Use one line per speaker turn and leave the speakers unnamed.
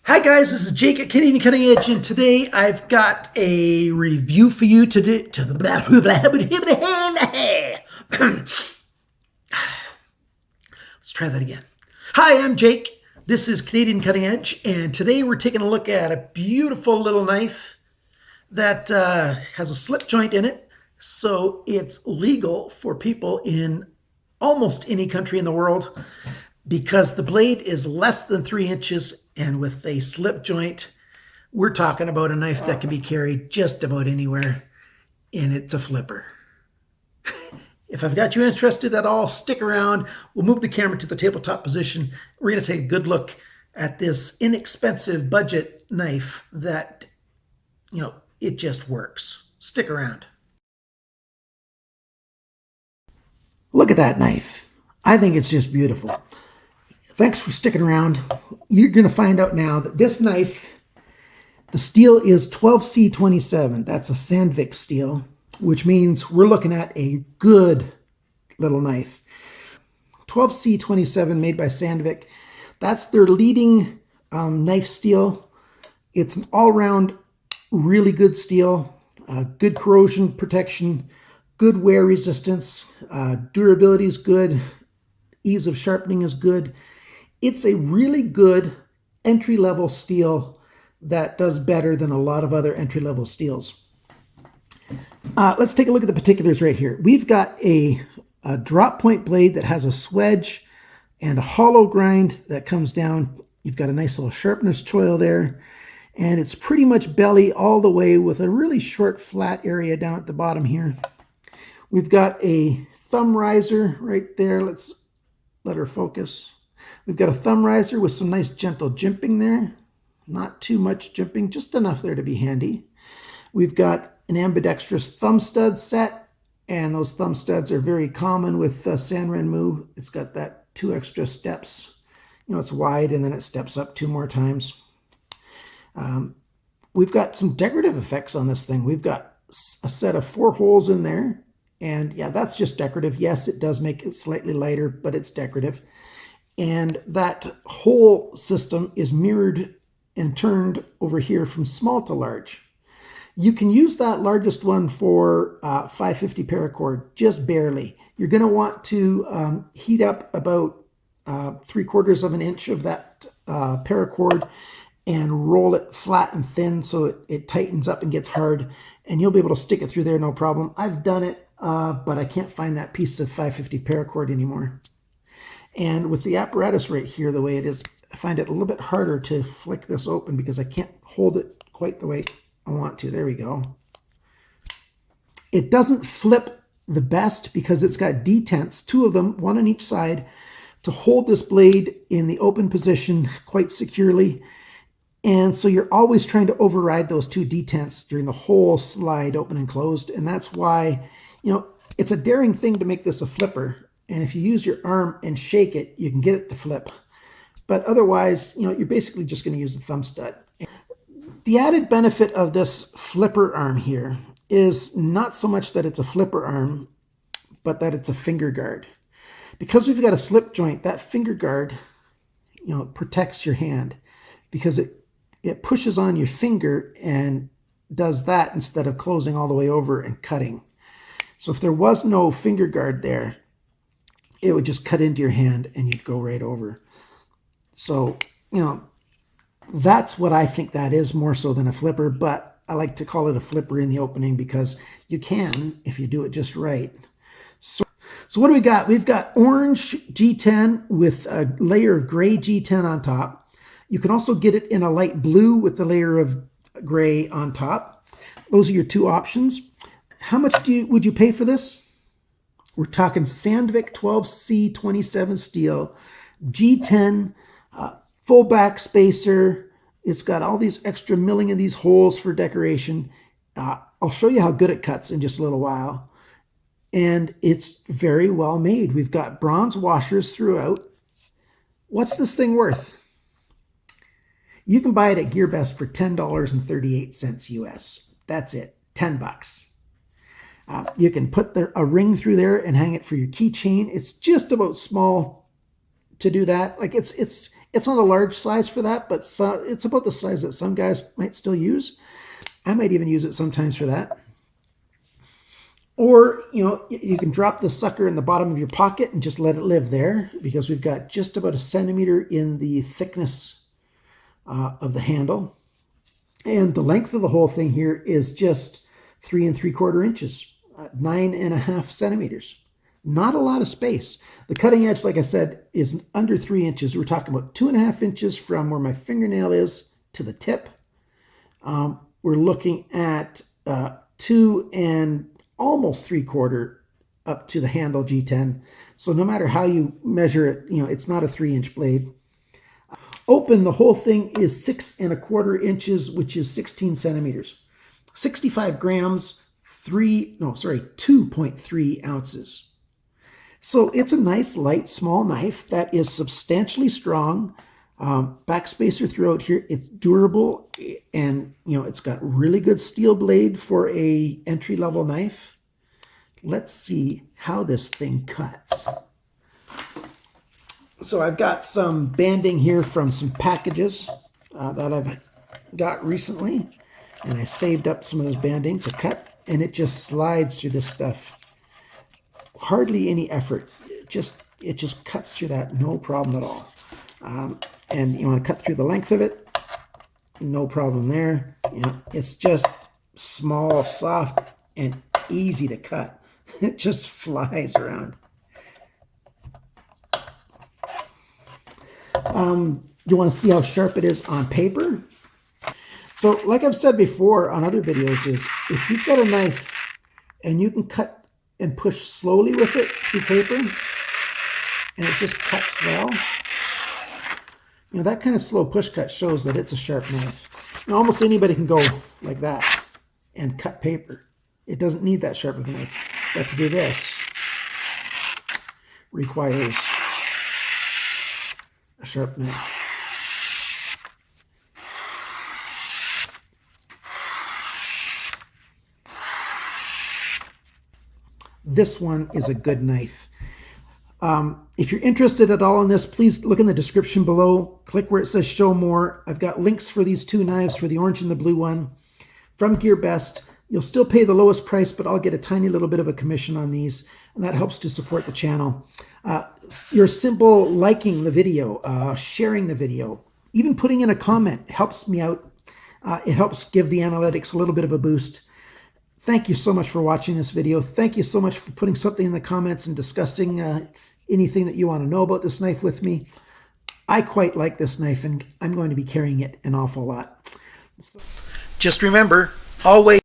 Hi guys, this is Jake at Canadian Cutting Edge, and today I've got a review for you today. Let's try that again. Hi, I'm Jake. This is Canadian Cutting Edge, and today we're taking a look at a beautiful little knife that has a slip joint in it, so it's legal for people in almost any country in the world because the blade is less than 3 inches, and with a slip joint, we're talking about a knife that can be carried just about anywhere, and it's a flipper. If I've got you interested at all, stick around. We'll move the camera to the tabletop position. We're going to take a good look at this inexpensive budget knife that, it just works. Stick around. Look at that knife. I think it's just beautiful. Thanks for sticking around. You're going to find out now that this knife, the steel is 12C27. That's a Sandvik steel, which means we're looking at a good little knife. 12C27 made by Sandvik. That's their leading knife steel. It's an all-round really good steel, good corrosion protection, good wear resistance, durability is good, ease of sharpening is good. It's a really good entry-level steel that does better than a lot of other entry-level steels. Let's take a look at the particulars right here. We've got a drop point blade that has a swedge and a hollow grind that comes down. You've got a nice little sharpness choil there, and it's pretty much belly all the way with a really short flat area down at the bottom here. We've got a thumb riser right there. Let's let her focus. We've got a thumb riser with some nice gentle jimping there. Not too much jimping, just enough there to be handy. We've got an ambidextrous thumb stud set, and those thumb studs are very common with Sanrenmu. It's got that 2 extra steps. It's wide, and then it steps up 2 more times. We've got some decorative effects on this thing. We've got a set of 4 holes in there, and yeah, that's just decorative. Yes, it does make it slightly lighter, but it's decorative. And that hole system is mirrored and turned over here from small to large. You can use that largest one for 550 paracord, just barely. You're going to want to heat up about 3/4 of an inch of that paracord and roll it flat and thin so it tightens up and gets hard, and you'll be able to stick it through there no problem. I've done it, but I can't find that piece of 550 paracord anymore. And with the apparatus right here, the way it is, I find it a little bit harder to flick this open because I can't hold it quite the way I want to. There we go. It doesn't flip the best because it's got detents, 2 of them, 1 on each side, to hold this blade in the open position quite securely. And so you're always trying to override those 2 detents during the whole slide, open and closed. And that's why, it's a daring thing to make this a flipper. And if you use your arm and shake it, you can get it to flip. But otherwise, you're basically just going to use the thumb stud. The added benefit of this flipper arm here is not so much that it's a flipper arm, but that it's a finger guard. Because we've got a slip joint, that finger guard, protects your hand because it pushes on your finger and does that instead of closing all the way over and cutting. So if there was no finger guard there, it would just cut into your hand and you'd go right over. So, that's what I think that is, more so than a flipper, but I like to call it a flipper in the opening because you can if you do it just right. So what do we got? We've got orange G10 with a layer of gray G10 on top. You can also get it in a light blue with the layer of gray on top. Those are your 2 options. How much would you pay for this? We're talking Sandvik 12C27 steel, G10, full back spacer. It's got all these extra milling in these holes for decoration. I'll show you how good it cuts in just a little while. And it's very well made. We've got bronze washers throughout. What's this thing worth? You can buy it at GearBest for $10.38 US. That's it, 10 bucks. You can put a ring through there and hang it for your keychain. It's just about small to do that. Like it's It's not a large size for that, but it's about the size that some guys might still use. I might even use it sometimes for that. Or, you can drop the sucker in the bottom of your pocket and just let it live there, because we've got just about a centimeter in the thickness of the handle. And the length of the whole thing here is just 3 3/4 inches, 9.5 centimeters. Not a lot of space. The cutting edge, like I said, is under 3 inches. We're talking about 2.5 inches from where my fingernail is to the tip. We're looking at 2 and almost 3/4 up to the handle G10. So no matter how you measure it, it's not a 3-inch blade. Open, the whole thing is 6 1/4 inches, which is 16 centimeters. 65 grams, 2.3 ounces. So it's a nice, light, small knife that is substantially strong. Backspacer throughout here. It's durable, and it's got really good steel blade for a entry-level knife. Let's see how this thing cuts. So I've got some banding here from some packages that I've got recently, and I saved up some of this banding to cut, and it just slides through this stuff. Hardly any effort. It just cuts through that, no problem at all. And you want to cut through the length of it, no problem there. It's just small, soft, and easy to cut. It just flies around. You want to see how sharp it is on paper. So like I've said before on other videos, is if you've got a knife and you can cut and push slowly with it through paper, and it just cuts well, that kind of slow push cut shows that it's a sharp knife. Almost anybody can go like that and cut paper. It doesn't need that sharp of a knife. But to do this requires a sharp knife. This one is a good knife. If you're interested at all in this, please look in the description below. Click where it says show more. I've got links for these 2 knives, for the orange and the blue one, from GearBest. You'll still pay the lowest price, but I'll get a tiny little bit of a commission on these, and that helps to support the channel. Your simple liking the video, sharing the video, even putting in a comment helps me out. It helps give the analytics a little bit of a boost. Thank you so much for watching this video. Thank you so much for putting something in the comments and discussing anything that you want to know about this knife with me. I quite like this knife, and I'm going to be carrying it an awful lot. Just remember, always